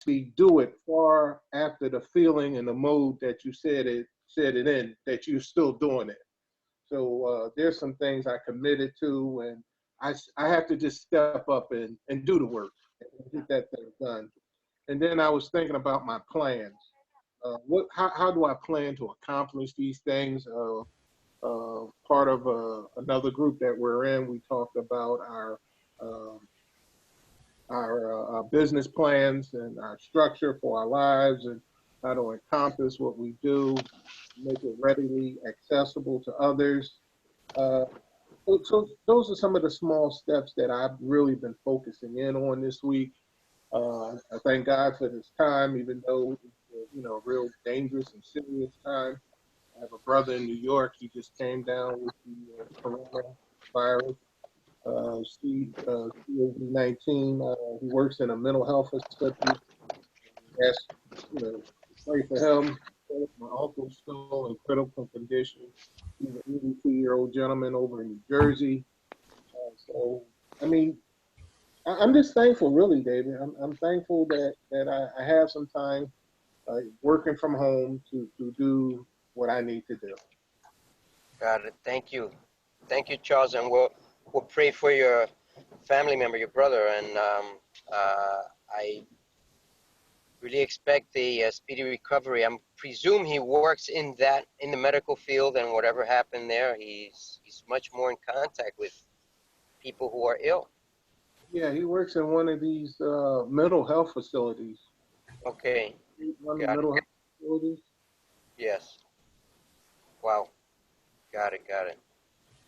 actually do it far after the feeling and the mood that you said it in, that you're still doing it. So there's some things I committed to, and I have to just step up and do the work and get that thing done. And then I was thinking about my plans. How do I plan to accomplish these things? Part of another group that we're in, we talked about uh, our business plans and our structure for our lives and how to encompass what we do, make it readily accessible to others. Uh, so those are some of the small steps that I've really been focusing in on this week. I thank God for this time, even though it's a real dangerous and serious time. I have a brother in New York. He just came down with the coronavirus, COVID-19. He works in a mental health facility. Asked, pray for him. My uncle's still in critical condition. He's an 82-year-old gentleman over in New Jersey. So, I mean, I'm just thankful, really, David. I'm thankful that I have some time working from home to do what I need to do. Got it. Thank you, Charles, and we'll pray for your family member, your brother, and I really expect a speedy recovery. I presume he works in the medical field, and whatever happened there, he's much more in contact with people who are ill. Yeah, he works in one of these mental health facilities. Okay. One of the mental health facilities. Yes. Wow. Got it.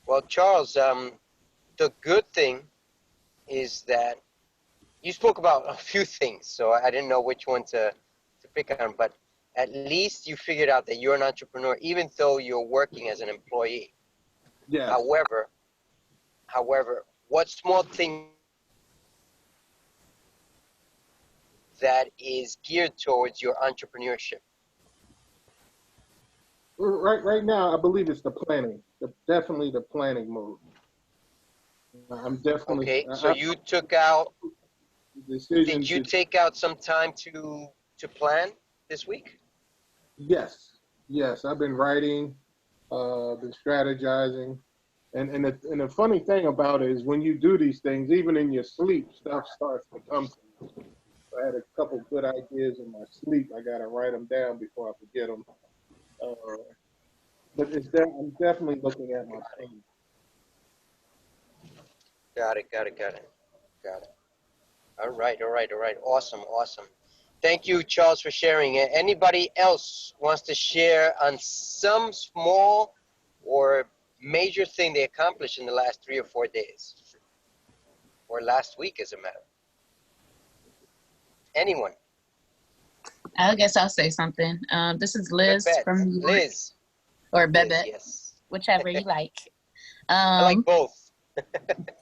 Well, Charles, the good thing is that you spoke about a few things, so I didn't know which one to pick on, but at least you figured out that you're an entrepreneur, even though you're working as an employee. Yes. However, what small thing that is geared towards your entrepreneurship? Right now, I believe it's the planning. Definitely the planning mode. I'm definitely okay. So you took out. Decision. Did you take out some time to plan this week? Yes. I've been writing, been strategizing, and the funny thing about it is when you do these things, even in your sleep, stuff starts to come to you. I had a couple good ideas in my sleep. I got to write them down before I forget them. But I'm definitely looking at my plan. Got it. All right. Awesome. Thank you, Charles, for sharing. Anybody else wants to share on some small or major thing they accomplished in the last 3 or 4 days? Or last week, as a matter. Anyone? I guess I'll say something. This is Liz from New York. Liz. Or Bebet, yes. Whichever you like. I like both.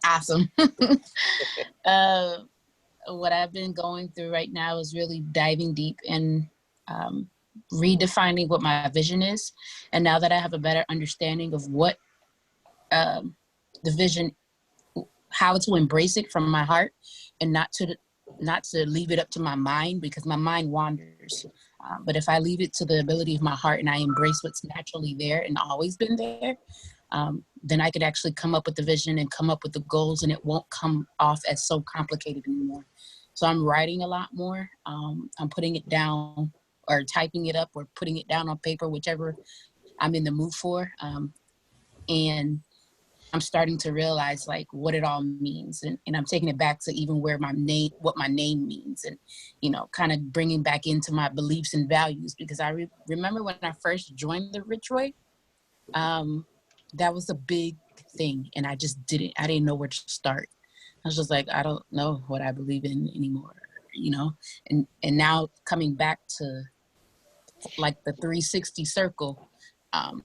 Awesome. What I've been going through right now is really diving deep and redefining what my vision is. And now that I have a better understanding of what the vision, how to embrace it from my heart and not to leave it up to my mind, because my mind wanders. But if I leave it to the ability of my heart and I embrace what's naturally there and always been there, then I could actually come up with the vision and come up with the goals, and it won't come off as so complicated anymore. So I'm writing a lot more. I'm putting it down or typing it up or putting it down on paper, whichever I'm in the mood for. And I'm starting to realize like what it all means. And I'm taking it back to even where what my name means, and, kind of bringing back into my beliefs and values, because I remember when I first joined the Rich Roy, that was a big thing. And I didn't know where to start. I was just like, I don't know what I believe in anymore, and now coming back to like the 360 circle, I'm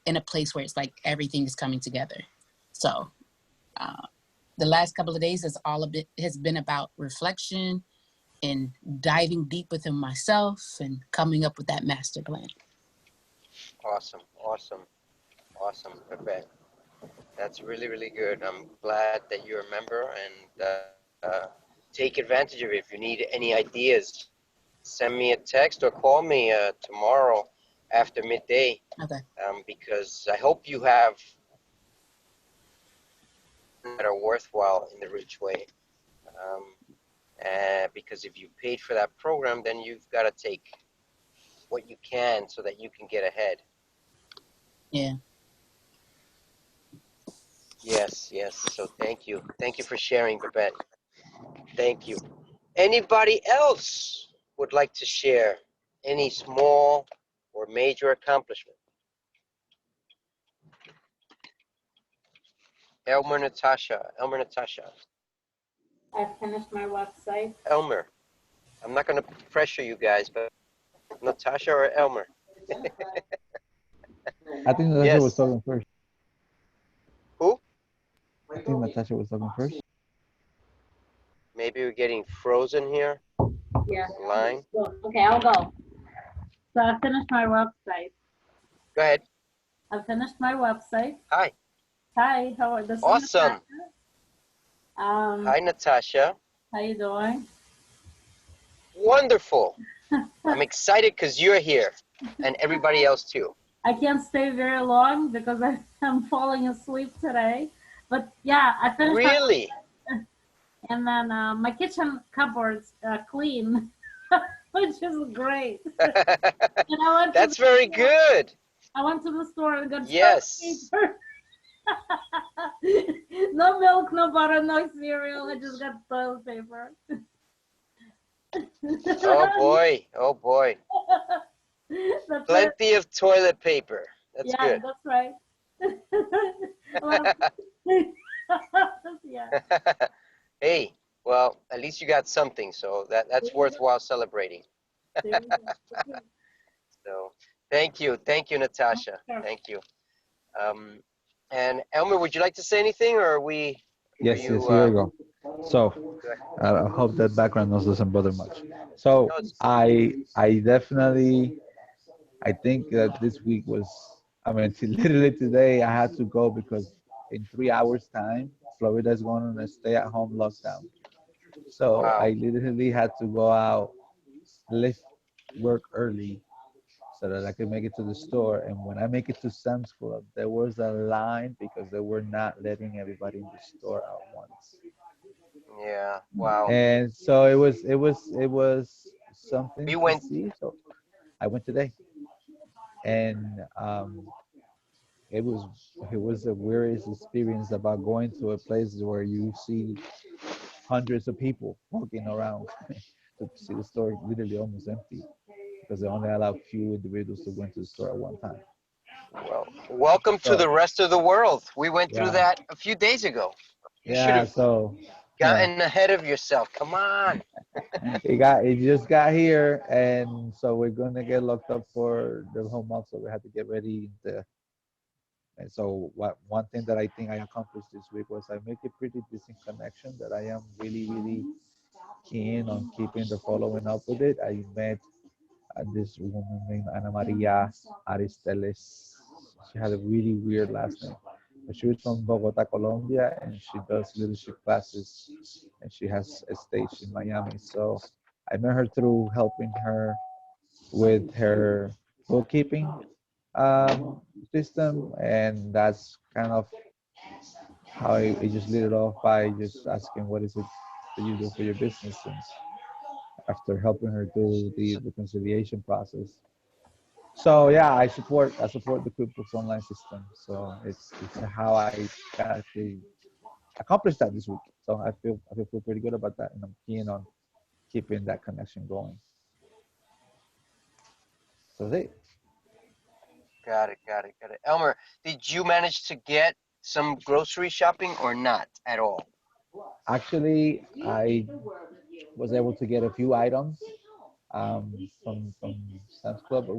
in a place where it's like everything is coming together. So the last couple of days has been about reflection and diving deep within myself and coming up with that master plan. Awesome. Bebet. That's really, really good. I'm glad that you're a member and take advantage of it. If you need any ideas, send me a text or call me tomorrow after midday. Okay. Because I hope you have that are worthwhile in the rich way. Because if you paid for that program, then you've got to take what you can so that you can get ahead. Yeah. Yes, yes. So thank you. Thank you for sharing, Babette. Thank you. Anybody else would like to share any small or major accomplishment? Elmer Natasha. I finished my website. Elmer. I'm not going to pressure you guys, but Natasha or Elmer? I think Natasha Yes. was talking first. Who? I think Natasha was talking first. Maybe we're getting frozen here. Yeah. Line. Okay, I'll go. So I finished my website. Go ahead. I finished my website. Hi. Hi, how are this? Awesome. Hi, Natasha. How you doing? Wonderful. I'm excited because you're here and everybody else too. I can't stay very long because I'm falling asleep today. But yeah, I finished. Really? And then my kitchen cupboard's clean, which is great. And I went That's very good. I went to the store and got Yes. toilet paper. No milk, no butter, no cereal. I just got toilet paper. Oh boy. Oh boy. That's Plenty of toilet paper. That's yeah, good. that's right. Yeah. Hey, well, at least you got something, so that's worthwhile celebrating. So thank you, Natasha. Sure. Thank you. And Elmer, would you like to say anything, or are we? Yes, yes, here we go. So I hope that background noise doesn't bother much. So I definitely, I think that this week was, I mean, literally today I had to go because in 3 hours time, Florida is going on a stay-at-home lockdown. So Wow. I literally had to go out, lift work early so that I could make it to the store. And when I make it to Sam's Club, there was a line because they were not letting everybody in the store at once. Yeah. Wow. And so it was something You to went. see. So I went today, and it was the weirdest experience about going to a place where you see hundreds of people walking around to see the store literally almost empty because they only allow few individuals to go into the store at one time. Well, welcome to the rest of the world. We went through that a few days ago. You should have gotten ahead of yourself. Come on. It just got here, and so we're gonna get locked up for the whole month. So we had to get ready. And so one thing that I think I accomplished this week was I make a pretty decent connection that I am really keen on keeping the following up with it. I met this woman named Ana Maria Aristeles. She had a really weird last name. But she was from Bogota, Colombia, and she does leadership classes, and she has a stage in Miami. So I met her through helping her with her bookkeeping system, and that's kind of how I just lit it off by just asking what is it that you do for your business, and after helping her do the reconciliation process. So yeah, I support the QuickBooks Online system. So it's how I got to accomplish that this week. So I feel pretty good about that, and I'm keen on keeping that connection going. So that's it. Got it. Elmer, did you manage to get some grocery shopping or not at all? Actually, I was able to get a few items from Sam's Club. I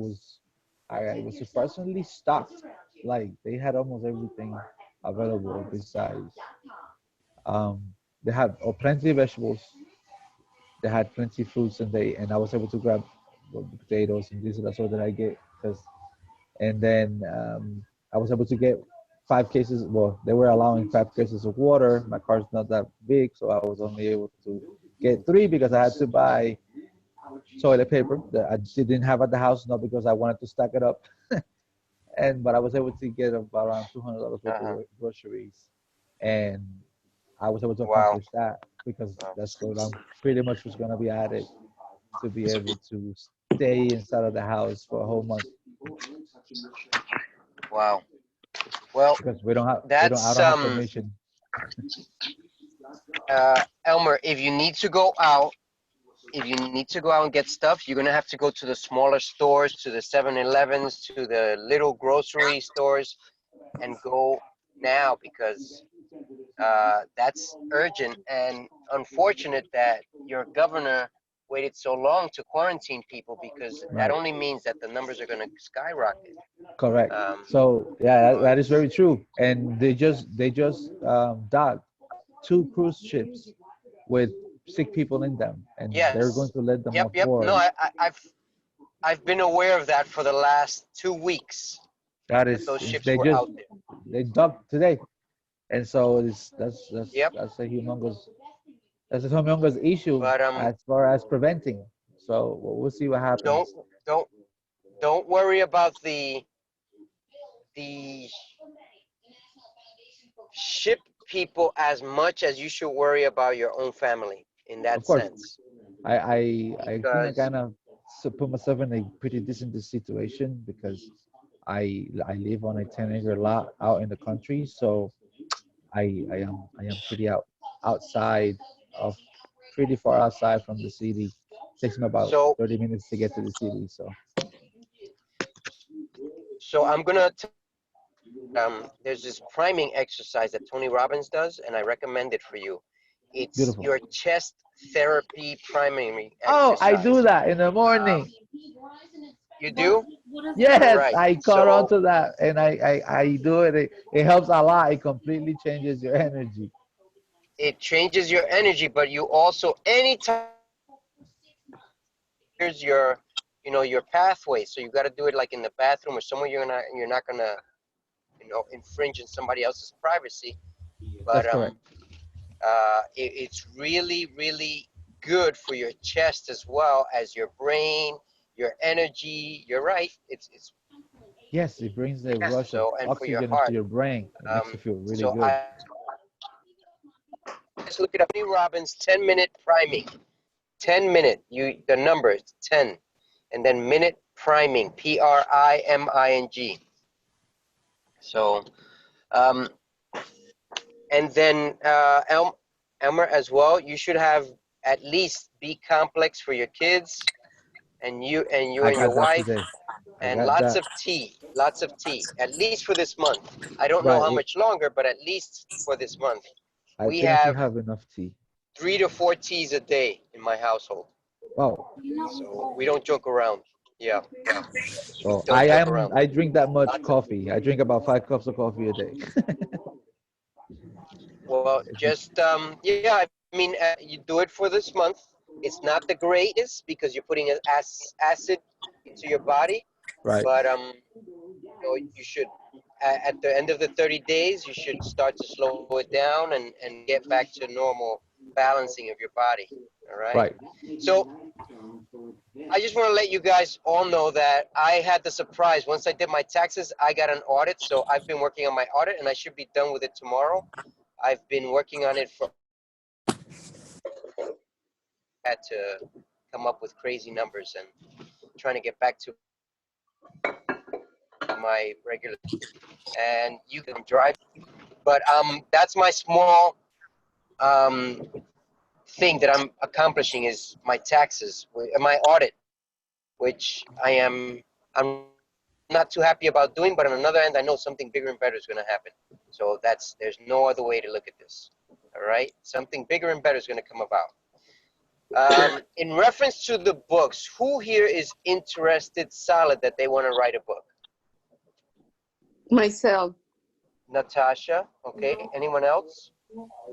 was surprisingly stocked. Like they had almost everything available besides they had plenty of vegetables. They had plenty of fruits, and I was able to grab potatoes and this and that's all that I get and then I was able to get 5 cases. Well, they were allowing 5 cases of water. My car's not that big, so I was only able to get 3 because I had to buy toilet paper that I didn't have at the house, not because I wanted to stack it up. But I was able to get about around $200 worth of groceries, and I was able to Wow. accomplish that because that's what I'm pretty much was going to be added to be able to stay inside of the house for a whole month. Wow. Well, Because I don't that's have permission. Elmer, if you need to go out, and get stuff, you're gonna have to go to the smaller stores, to the 7-Elevens, to the little grocery stores, and go now, because that's urgent and unfortunate that your governor waited so long to quarantine people, because that only means that the numbers are going to skyrocket. Correct. So yeah, that is very true. And they just docked 2 cruise ships with sick people in them, and they're going to let them Yep. aboard. No, I've been aware of that for the last 2 weeks. That is, those ships they were just out there. they docked today, and so that's Yep. that's a humongous issue But as far as preventing. So we'll see what happens. Don't worry about the ship people as much as you should worry about your own family in that Of course. sense. I think I Because kind of put myself in a pretty decent situation because I live on a 10-acre lot out in the country, so I am pretty outside of pretty far outside from the city. It takes me about 30 minutes to get to the city. So I'm gonna there's this priming exercise that Tony Robbins does, and I recommend it for you. It's beautiful. your chest therapy priming exercise. Oh, I do that in the morning. You do? Yes, Right. I caught on to that, and I do it. It helps a lot. It completely changes your energy. It changes your energy, but you also, anytime, here's your your pathway. So you got to do it like in the bathroom or somewhere you're not gonna infringe on somebody else's privacy. But That's correct. it's really good for your chest as well as your brain, your energy. You're right. It's Yes, it brings the rush of and for your oxygen heart. into your brain. It makes you feel really So good. I just look it up. Tony Robbins 10-minute priming. 10-minute. The number is 10, and then minute priming. PRIMING. So, and then Elmer as well. You should have at least B complex for your kids, and you and your wife, and lots of tea. At least for this month. I don't know how much longer, but at least for this month. We have enough tea. 3 to 4 teas a day in my household. Wow. So we don't joke around. Yeah. Well, I drink that much coffee. I drink about 5 cups of coffee a day. Well, just yeah. I mean, you do it for this month. It's not the greatest because you're putting acid into your body. Right. But you should at the end of the 30 days, you should start to slow it down and get back to normal balancing of your body. All right. Right. So I just want to let you guys all know that I had the surprise. Once I did my taxes, I got an audit. So I've been working on my audit, and I should be done with it tomorrow. I've been working on it for. Had to come up with crazy numbers and trying to get back to my regular. And you can drive, but that's my small thing that I'm accomplishing is my taxes, my audit, which I'm not too happy about doing, but on another end, I know something bigger and better is going to happen. So there's no other way to look at this. All right, something bigger and better is going to come about. In reference to the books, who here is interested, solid, that they want to write a book? Myself. Natasha, okay. Anyone else?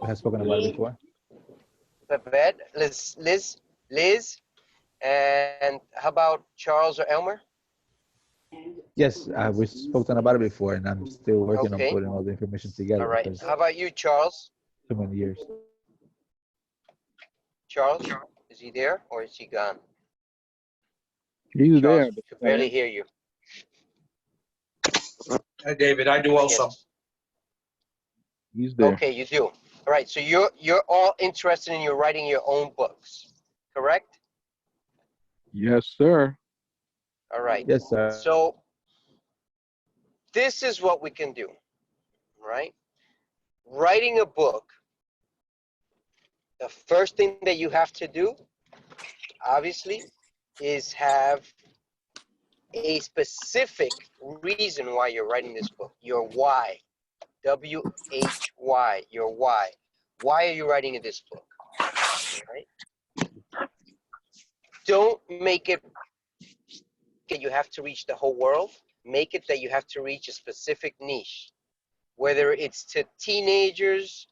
I have spoken about it before. Babette, Liz, and how about Charles or Elmer? Yes, we've spoken about it before, and I'm still working on putting all the information together. All right. How about you, Charles? Too many years. Charles, is he there or is he gone? He's Charles, there. I can barely hear you. Hi, David. I do also. Yes. He's there. Okay, you do. All right, so you're all interested in your writing your own books, correct? Yes, sir. All right. Yes, sir. So this is what we can do, right? Writing a book, the first thing that you have to do, obviously, is have a specific reason why you're writing this book, your why. W-H-Y, your why. Why are you writing this book? Right? Don't make it that you have to reach the whole world. Make it that you have to reach a specific niche. Whether it's to teenagers,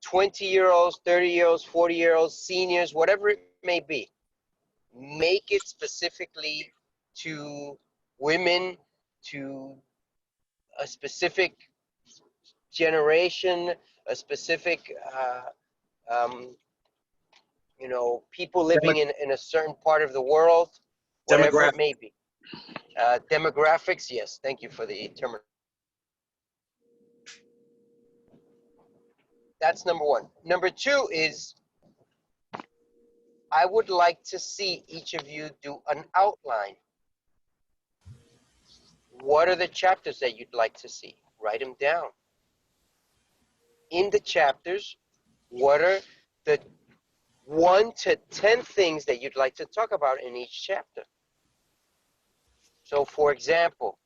20-year-olds, 30-year-olds, 40-year-olds, seniors, whatever it may be. Make it specifically to women, to a specific generation, a specific, you know, people living in a certain part of the world, whatever it may be. Demographics, yes, thank you for the term. That's number one. Number two is, I would like to see each of you do an outline. What are the chapters that you'd like to see? Write them down. In the chapters, what are the 1 to 10 things that you'd like to talk about in each chapter? So, for example,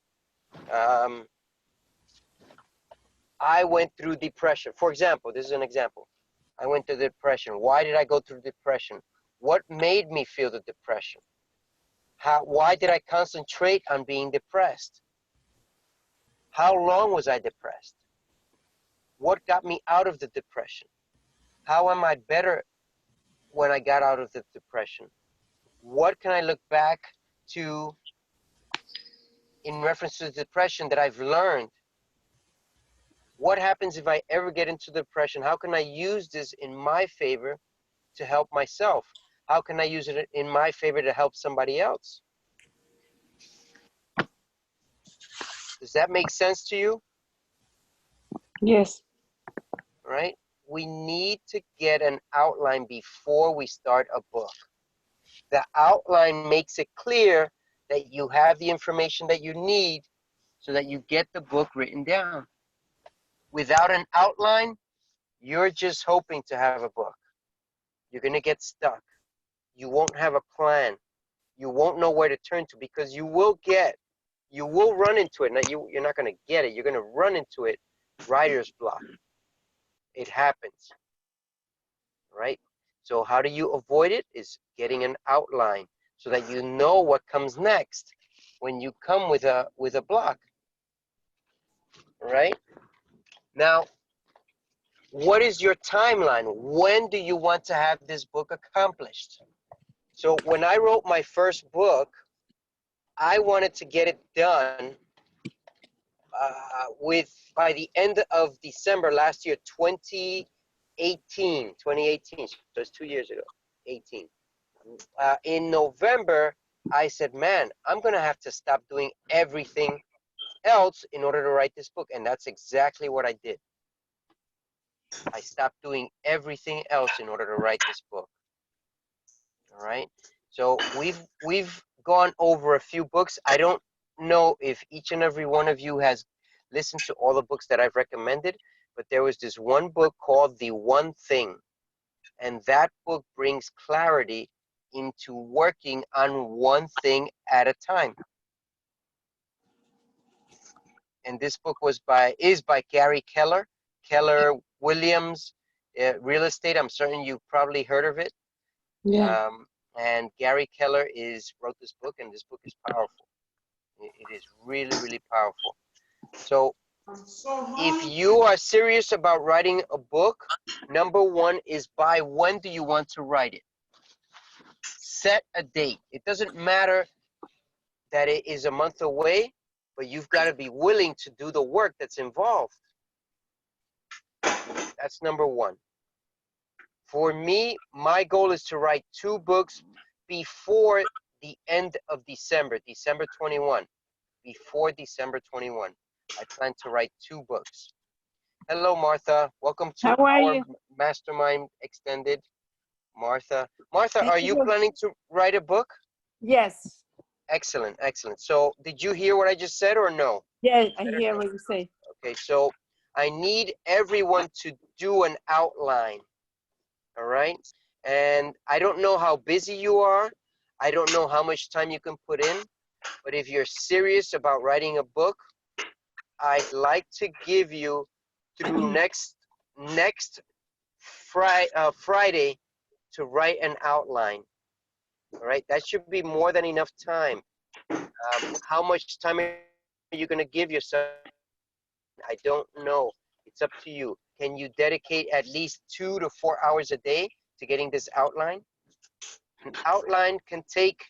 I went through depression. For example, this is an example. I went through depression. Why did I go through depression? What made me feel the depression? Why did I concentrate on being depressed? How long was I depressed? What got me out of the depression? How am I better when I got out of the depression? What can I look back to in reference to the depression that I've learned? What happens if I ever get into depression? How can I use this in my favor to help myself? How can I use it in my favor to help somebody else? Does that make sense to you? Yes. Right? We need to get an outline before we start a book. The outline makes it clear that you have the information that you need so that you get the book written down. Without an outline, you're just hoping to have a book. You're going to get stuck. You won't have a plan. You won't know where to turn to because you will run into it. Now, you're not going to get it. You're going to run into it. Writer's block. It happens. Right? So how do you avoid it? Is getting an outline so that you know what comes next when you come with a block. Right? Now, what is your timeline? When do you want to have this book accomplished? So when I wrote my first book, I wanted to get it done by the end of December last year, 2018. So it's 2 years ago, 18. In November, I said, man, I'm going to have to stop doing everything else in order to write this book. And that's exactly what I did. I stopped doing everything else in order to write this book. All right. So we've gone over a few books. I don't know if each and every one of you has listened to all the books that I've recommended, but there was this one book called The One Thing. And that book brings clarity into working on one thing at a time. And this book is by Gary Keller Williams, Real Estate. I'm certain you've probably heard of it. Yeah. And Gary Keller wrote this book, and this book is powerful. It is really, really powerful. So if you are serious about writing a book, number one is by when do you want to write it? Set a date. It doesn't matter that it is a month away, but you've got to be willing to do the work that's involved. That's number one. For me, my goal is to write 2 books before the end of December, December 21. Before December 21, I plan to write 2 books. Hello, Martha. Welcome to How are our you? Mastermind Extended. Martha, are you planning to write a book? Yes. Excellent, excellent. So did you hear what I just said or no? Yeah, I hear what you say. Okay, so I need everyone to do an outline, all right? And I don't know how busy you are. I don't know how much time you can put in, but if you're serious about writing a book, I'd like to give you through next Friday to write an outline. All right, that should be more than enough time. How much time are you going to give yourself? I don't know. It's up to you. Can you dedicate at least 2 to 4 hours a day to getting this outline? An outline can take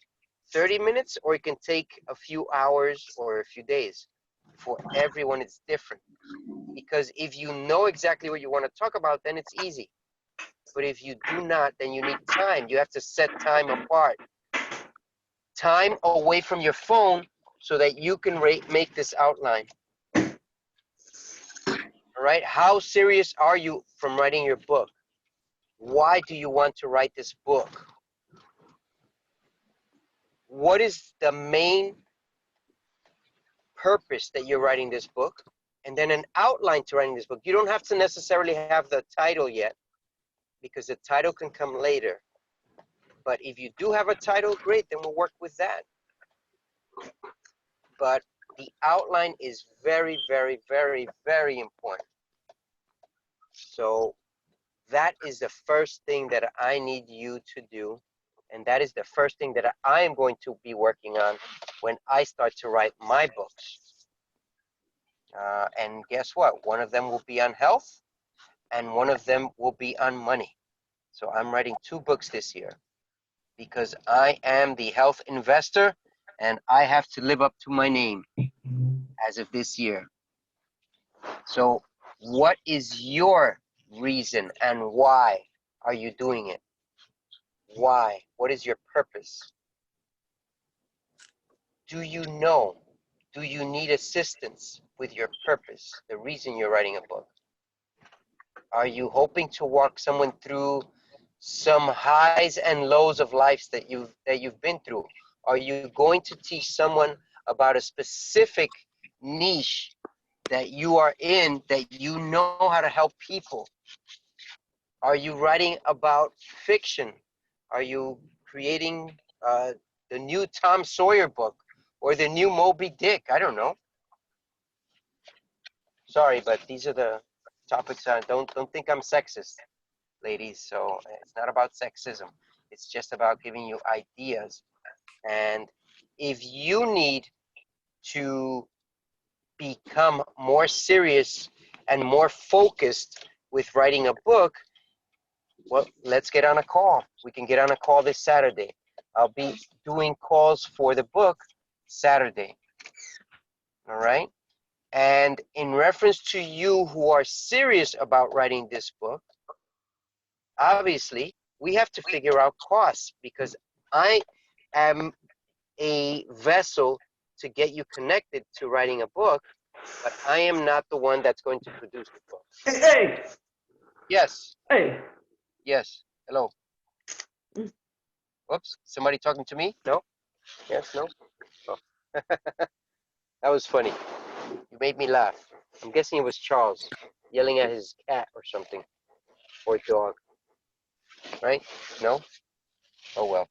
30 minutes or it can take a few hours or a few days. For everyone, it's different. Because if you know exactly what you want to talk about, then it's easy. But if you do not, then you need time. You have to set time apart. Time away from your phone so that you can make this outline. All right? How serious are you from writing your book? Why do you want to write this book? What is the main purpose that you're writing this book? And then an outline to writing this book. You don't have to necessarily have the title yet, because the title can come later. But if you do have a title, great, then we'll work with that. But the outline is very, very, very, very important. So that is the first thing that I need you to do. And that is the first thing that I am going to be working on when I start to write my books. And guess what? One of them will be on health and one of them will be on money. So I'm writing 2 books this year because I am the health investor and I have to live up to my name as of this year. So what is your reason and why are you doing it? Why? What is your purpose? Do you know? Do you need assistance with your purpose, the reason you're writing a book? Are you hoping to walk someone through some highs and lows of life that you've been through? Are you going to teach someone about a specific niche that you are in, that you know how to help people? Are you writing about fiction? Are you creating the new Tom Sawyer book or the new Moby Dick? I don't know. Sorry, but these are the topics. Don't think I'm sexist, ladies. So it's not about sexism. It's just about giving you ideas. And if you need to become more serious and more focused with writing a book, well, let's get on a call. We can get on a call this Saturday. I'll be doing calls for the book Saturday. All right? And in reference to you who are serious about writing this book, obviously, we have to figure out costs because I am a vessel to get you connected to writing a book, but I am not the one that's going to produce the book. Hey, Yes. hey. Yes. Hello. Whoops. Somebody talking to me? No? Yes, no? Oh. That was funny. You made me laugh. I'm guessing it was Charles yelling at his cat or something, or dog. Right? No? Oh, well.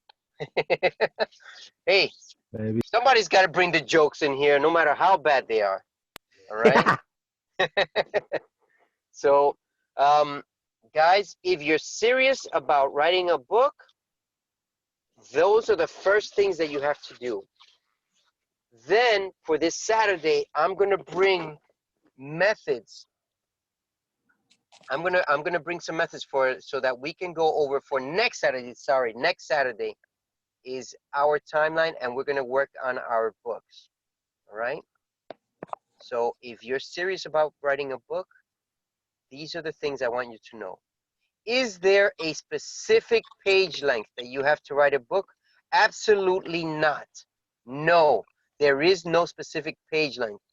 Hey, Maybe. somebody's got to bring the jokes in here, no matter how bad they are. All right? So, guys, if you're serious about writing a book, those are the first things that you have to do. Then, for this Saturday, I'm going to bring methods. I'm gonna bring some methods so that we can go over for next Saturday. Sorry, next Saturday is our timeline, and we're gonna work on our books. All right. So if you're serious about writing a book, these are the things I want you to know. Is there a specific page length that you have to write a book? Absolutely not. No, there is no specific page length.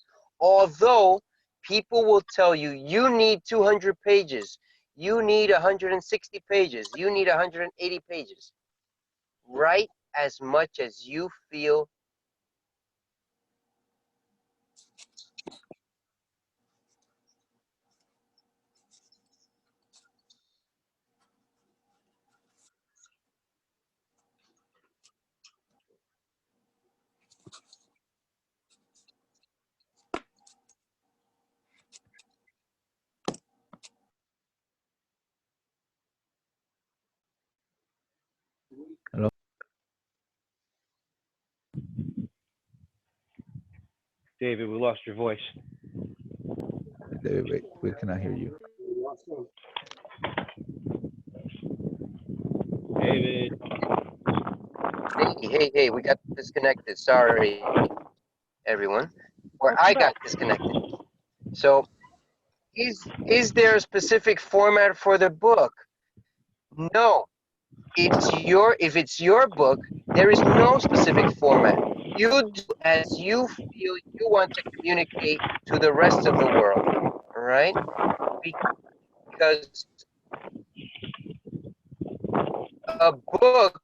Although people will tell you, you need 200 pages, you need 160 pages, you need 180 pages. Write as much as you feel. Hello. David, we lost your voice. David, we cannot hear you. David. Hey, we got disconnected. Sorry, everyone. Or I got disconnected. So is there a specific format for the book? No. If it's your book, there is no specific format. You do as you feel you want to communicate to the rest of the world. All right? Because a book,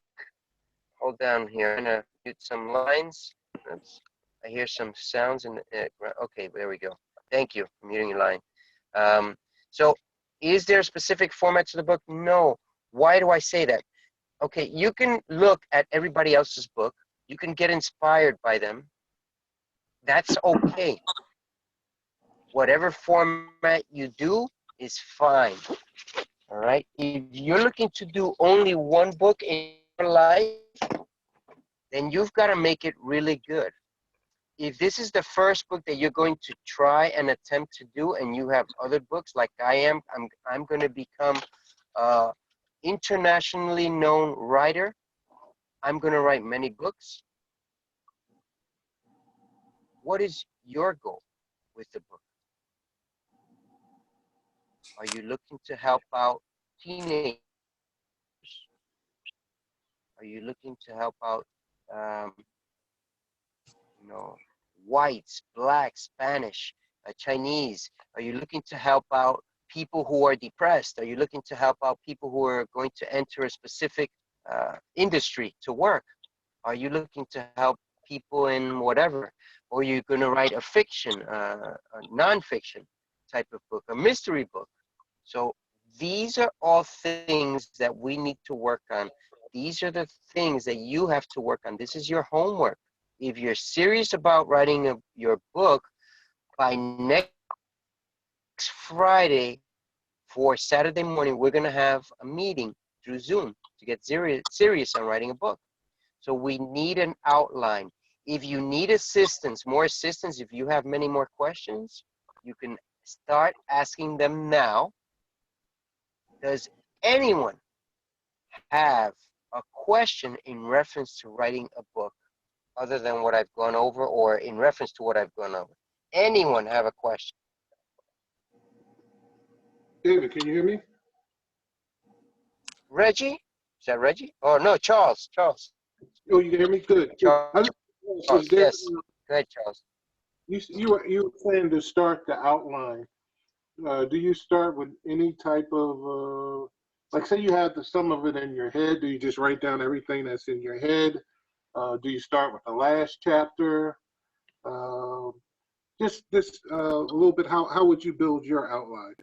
hold down here, I'm gonna mute some lines. Oops. I hear some sounds in the, okay, there we go. Thank you for muting your line. So is there a specific format to the book? No. Why do I say that? Okay, you can look at everybody else's book. You can get inspired by them. That's okay. Whatever format you do is fine. All right? If you're looking to do only one book in your life, then you've got to make it really good. If this is the first book that you're going to try and attempt to do, and you have other books like I am, I'm going to become internationally known writer. I'm going to write many books. What is your goal with the book? Are you looking to help out teenagers? Are you looking to help out, you know, whites, blacks, Spanish, Chinese? Are you looking to help out people who are depressed? Are you looking to help out people who are going to enter a specific industry to work? Are you looking to help people in whatever? Or are you going to write a fiction, a nonfiction type of book, a mystery book? So these are all things that we need to work on. These are the things that you have to work on. This is your homework. If you're serious about writing your book, by next Friday for Saturday morning, we're going to have a meeting through Zoom to get serious on writing a book. So we need an outline. If you need assistance, more assistance, if you have many more questions, you can start asking them now. Does anyone have a question in reference to writing a book other than what I've gone over, or in reference to what I've gone over? Anyone have a question? David, can you hear me? Reggie? Is that Reggie? Oh, no, Charles. Charles. Oh, you can hear me? Good. Charles, Is there, yes. Go ahead, Charles. you were planning to start the outline. Do you start with any type of, like say you have some of it in your head, do you just write down everything that's in your head? Do you start with the last chapter? Just a little bit, how would you build your outline?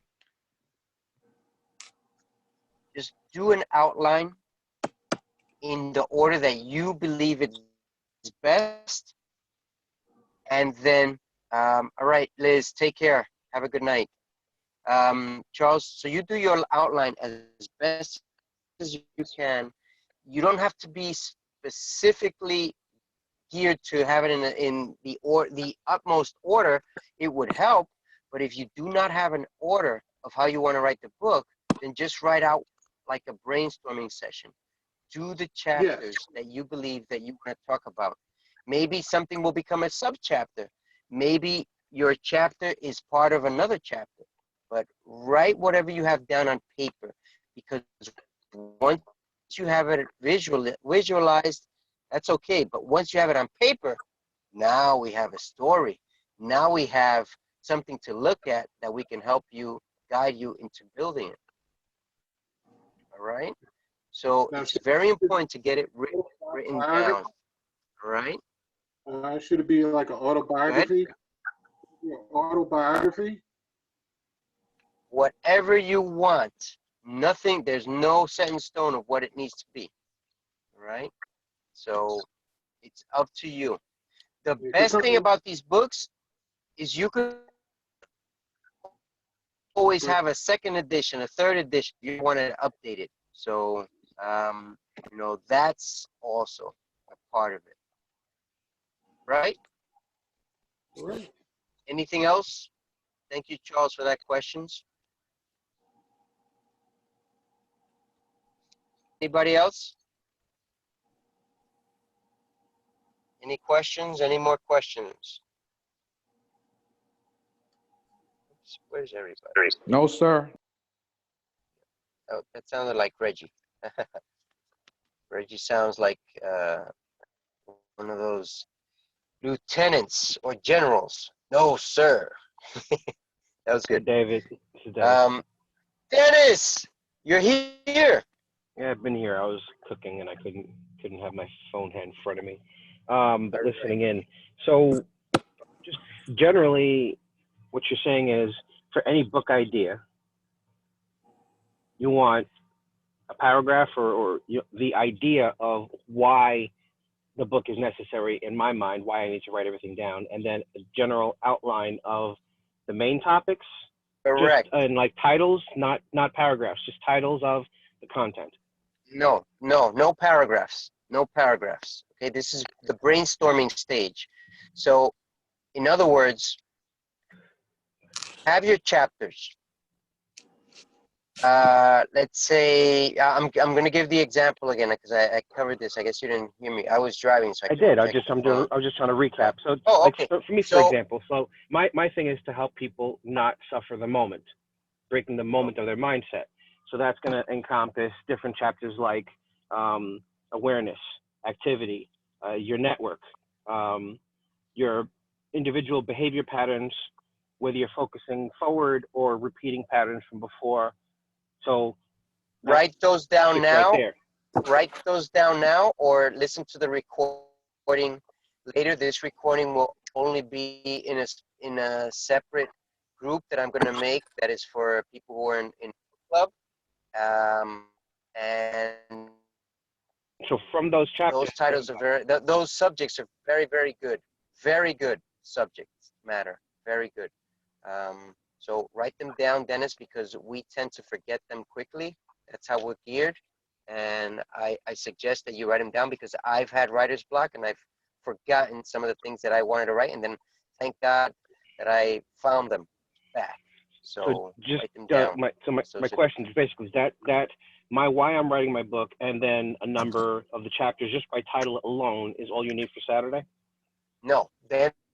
Just do an outline in the order that you believe is best. And then, all right, Liz, take care. Have a good night. Charles, so you do your outline as best as you can. You don't have to be specifically geared to have it in the utmost order. It would help, but if you do not have an order of how you want to write the book, then just write out like a brainstorming session. Do the chapters that you believe that you want to talk about. Maybe something will become a subchapter. Maybe your chapter is part of another chapter. But write whatever you have down on paper, because once you have it visualized, that's okay. But once you have it on paper, now we have a story. Now we have something to look at that we can help you, guide you into building it. All right? So Now, it's very important to get it written down. All right? Should it be like an Go ahead. autobiography? Autobiography? Whatever you want. Nothing, there's no set in stone of what it needs to be. All right? So it's up to you. The best thing about these books is you could always have a second edition, a third edition. You want to update it. So, you know, that's also a part of it. Right? Right. Anything else? Thank you, Charles, for that questions. Anybody else? Any questions? Any more questions? Oops, where's everybody? No, sir. Oh, that sounded like Reggie. Reggie sounds like one of those lieutenants or generals. No, sir. That was good. David, this is Dennis. Dennis, you're here. Yeah, I've been here. I was cooking and I couldn't have my phone hand in front of me. But listening in. So just generally what you're saying is for any book idea, you want a paragraph or the idea of why the book is necessary in my mind, why I need to write everything down, and then a general outline of the main topics. Correct. Just, and like titles, not paragraphs, just titles of the content. No paragraphs. No paragraphs. Okay, this is the brainstorming stage. So, in other words, have your chapters. Let's say I'm going to give the example again because I covered this. I guess you didn't hear me. I was driving, so I did. I was just trying to recap. So, okay. For me, for example, so my thing is to help people not suffer the moment, breaking the moment of their mindset. So that's going to encompass different chapters like awareness, activity, your network, your individual behavior patterns, whether you're focusing forward or repeating patterns from before. So write those down now. Right there. Write those down now, or listen to the recording later. This recording will only be in a separate group that I'm going to make. That is for people who are in club. And so from those chapters, those titles are those subjects are very, very good. Very good subject matter. Very good. So write them down, Dennis, because we tend to forget them quickly. That's how we're geared. And I suggest that you write them down because I've had writer's block and I've forgotten some of the things that I wanted to write. And then thank God that I found them back. So just write them down. My question is basically that my why I'm writing my book and then a number of the chapters just by title alone is all you need for Saturday? No,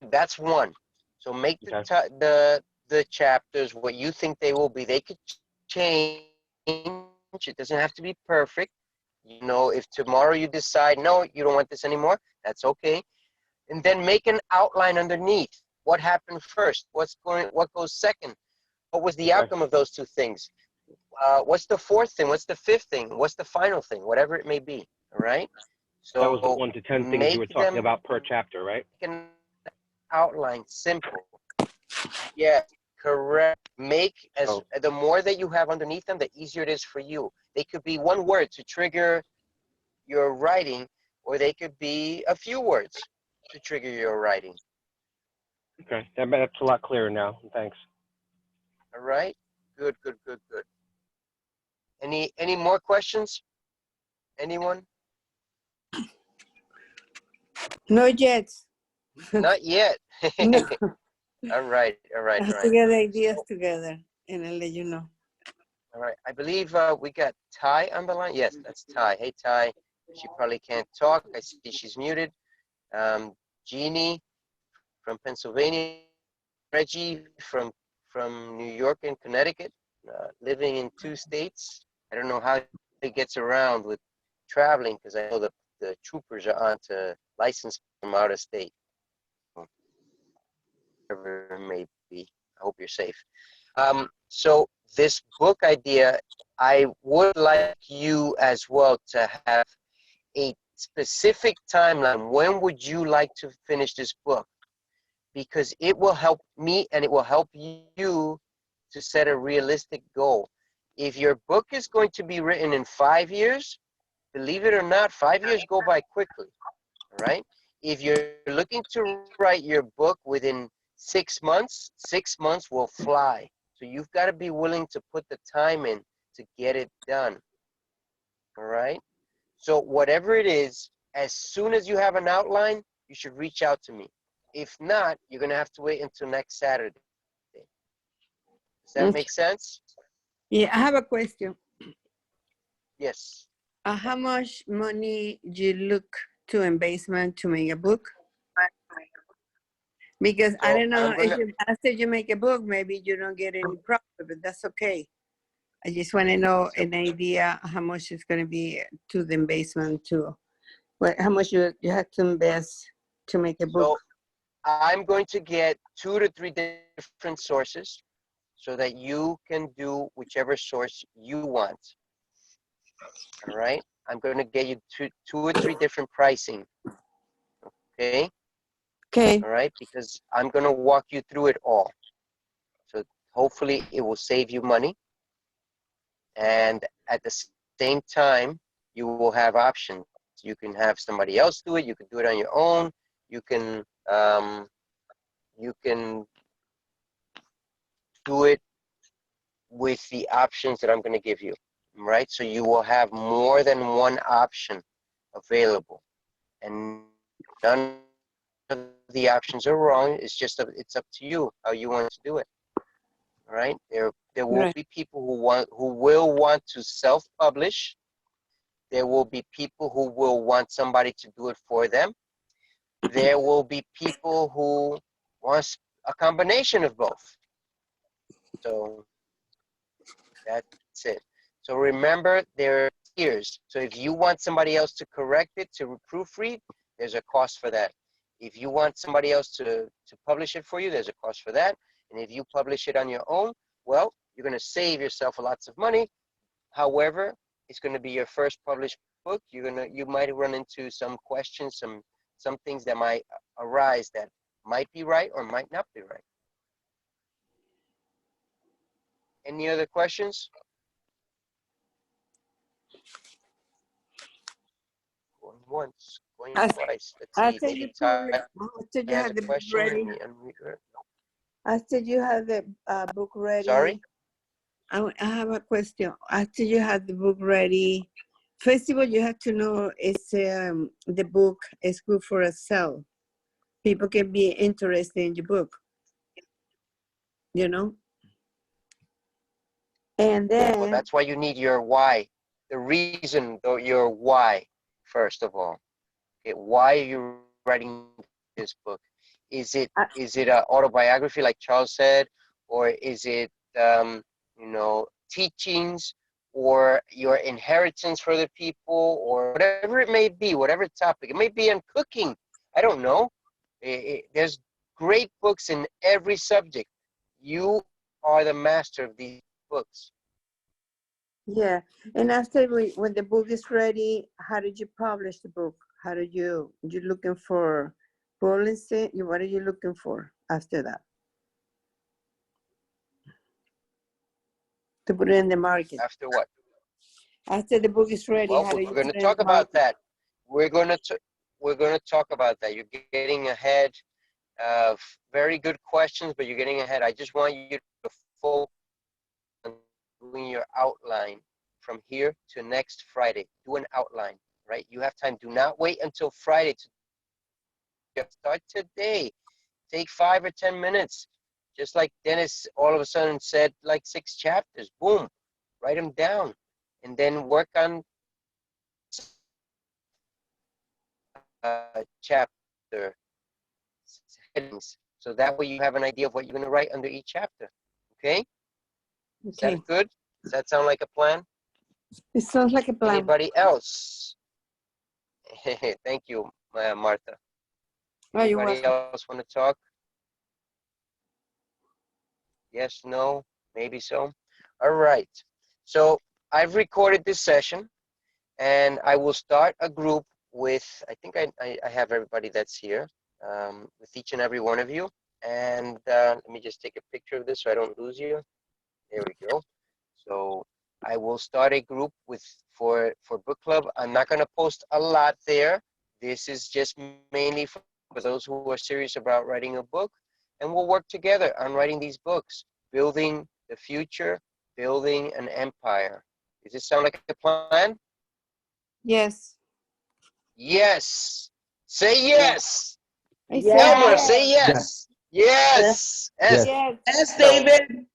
that's one. So make the chapters what you think they will be. They could change. It doesn't have to be perfect. You know, if tomorrow you decide, no, you don't want this anymore, that's okay. And then make an outline underneath. What happened first? What goes second? What was the outcome of those two things? What's the fourth thing? What's the fifth thing? What's the final thing? Whatever it may be, all right? So that was the 1 to 10 things you were talking about per chapter, right? Make an outline simple. Yeah, correct. Make the more that you have underneath them, the easier it is for you. They could be one word to trigger your writing, or they could be a few words to trigger your writing. Okay, that's a lot clearer now. Thanks. All right. Good. Any more questions? Anyone? Not yet. Not yet. No. All right. I have to get ideas together and I'll let you know. All right. I believe we got Ty on the line. Yes, that's Ty. Hey, Ty. She probably can't talk. I see she's muted. Jeannie from Pennsylvania. Reggie from New York and Connecticut, living in 2 states. I don't know how he gets around with traveling, because I know the troopers are on to license from out of state. Whatever it may be. I hope you're safe. So this book idea, I would like you as well to have a specific timeline. When would you like to finish this book? Because it will help me and it will help you to set a realistic goal. If your book is going to be written in 5 years, believe it or not, 5 years go by quickly, all right? If you're looking to write your book within 6 months, 6 months will fly. So you've got to be willing to put the time in to get it done, all right? So whatever it is, as soon as you have an outline, you should reach out to me. If not, you're going to have to wait until next Saturday. Does that make sense? Yeah, I have a question. Yes. How much money do you look to investment to make a book? Because I So don't know, I'm gonna, after you make a book, maybe you don't get any profit, but that's okay. I just want to know an idea how much it's going to be to the investment to, how much you have to invest to make a book. so I'm going to get 2 to 3 different sources so that you can do whichever source you want. All right. I'm going to get you two or three different pricing. Okay. Okay. All right. Because I'm going to walk you through it all. So hopefully it will save you money. And at the same time, you will have options. You can have somebody else do it. You can do it on your own. You can do it with the options that I'm going to give you, right? So you will have more than one option available, and none of the options are wrong. It's just it's up to you how you want to do it. All right? There will be people who will want to self-publish. There will be people who will want somebody to do it for them. There will be people who want a combination of both. So that's it. So remember, there are tiers. So if you want somebody else to correct it, to proofread, there's a cost for that. If you want somebody else to publish it for you, there's a cost for that. And if you publish it on your own, well, you're going to save yourself lots of money. However, it's going to be your first published book. You might run into some questions, some things that might arise that might be right or might not be right. Any other questions? Going once, going twice. Let's see. After you have the book ready. After you have the book ready. Sorry? I have a question. After you have the book ready, first of all, you have to know it's the book is good for a sale. People can be interested in your book, you know? And then... Well, that's why you need your why. The reason, though, your why, first of all. Okay, why are you writing this book? Is it an autobiography, like Charles said, or is it teachings, or your inheritance for the people, or whatever it may be, whatever topic? It may be on cooking. I don't know. There's great books in every subject. You are the master of these books. Yeah, and after when the book is ready, how did you publish the book? How did you looking for policy? What are you looking for after that? To put it in the market. After what? After the book is ready, well, how do you we're going put to it talk in the about market? that. We're going to talk about that. You're getting ahead of very good questions, but you're getting ahead. I just want you to focus on doing your outline from here to next Friday. Do an outline, right? You have time. Do not wait until Friday to start today. Take 5 or 10 minutes. Just like Dennis all of a sudden said, like 6 chapters. Boom. Write them down. And then work on chapter headings. So that way you have an idea of what you're going to write under each chapter. Okay? Is that good? Does that sound like a plan? It sounds like a plan. Anybody else? Thank you, Martha. Oh, you're Anybody welcome. else want to talk? Yes, no, maybe so. All right. So I've recorded this session, and I will start a group with, I think I have everybody that's here, with each and every one of you. And let me just take a picture of this so I don't lose you. There we go. So I will start a group for book club. I'm not going to post a lot there. This is just mainly for those who are serious about writing a book, and we'll work together on writing these books, building the future, building an empire. Does this sound like a plan? Yes. Yes. Say yes. I said Elmer, yes. say yes. Yes. Yes. Yes. Yes, David.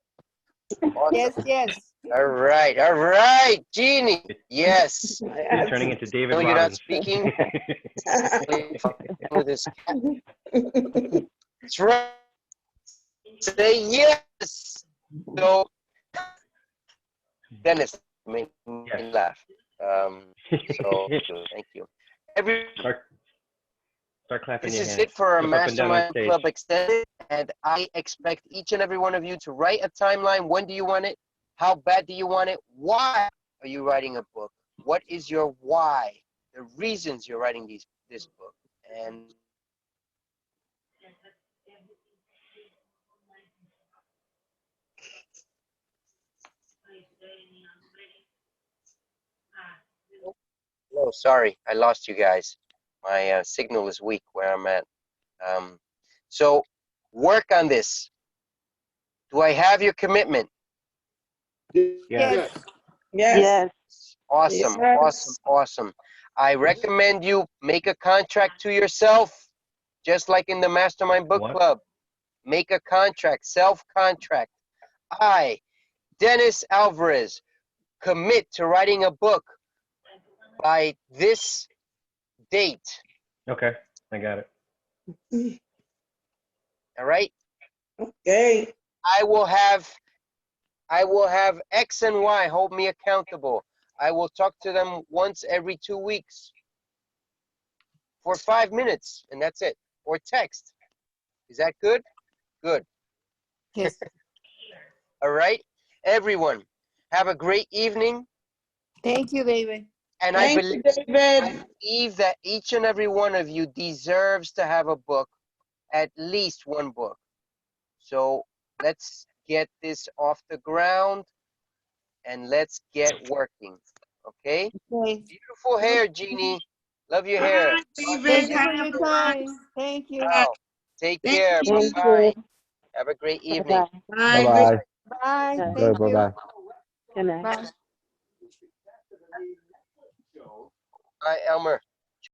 Awesome. Yes. Yes. All right. All right. Jeannie. Yes. He's turning into David No, you're not Robbins. speaking. With this cat. That's right. Say yes. So, Dennis, made me Yes. laugh. So, thank you. Start clapping This your is hands. it for our Flip up and down on Mastermind stage. Club Extended, and I expect each and every one of you to write a timeline. When do you want it? How bad do you want it? Why are you writing a book? What is your why? The reasons you're writing this book. And oh, sorry, I lost you guys. My signal is weak where I'm at. So work on this. Do I have your commitment? Yes. Yes. Awesome, awesome, awesome. I recommend you make a contract to yourself, just like in the Mastermind Book What? Club. Make a contract, self-contract. I, Dennis Alvarez, commit to writing a book by this date. Okay, I got it. All right? Okay. I will have X and Y hold me accountable. I will talk to them once every 2 weeks for 5 minutes, and that's it. Or text. Is that good? Good. Yes. All right? Everyone, have a great evening. Thank you, David. And Thank I you, David. believe that each and every one of you deserves to have a book, at least one book. So let's get this off the ground and let's get working. Okay? Okay. Beautiful hair, Jeannie. Love your hair. Bye, Thank David. you for your time. Thank you. Wow. Take Thank care. you. Bye-bye. Have a great evening. Bye Bye. bye. Bye. Enjoy. Thank Bye you. bye. Bye. Bye, Elmer.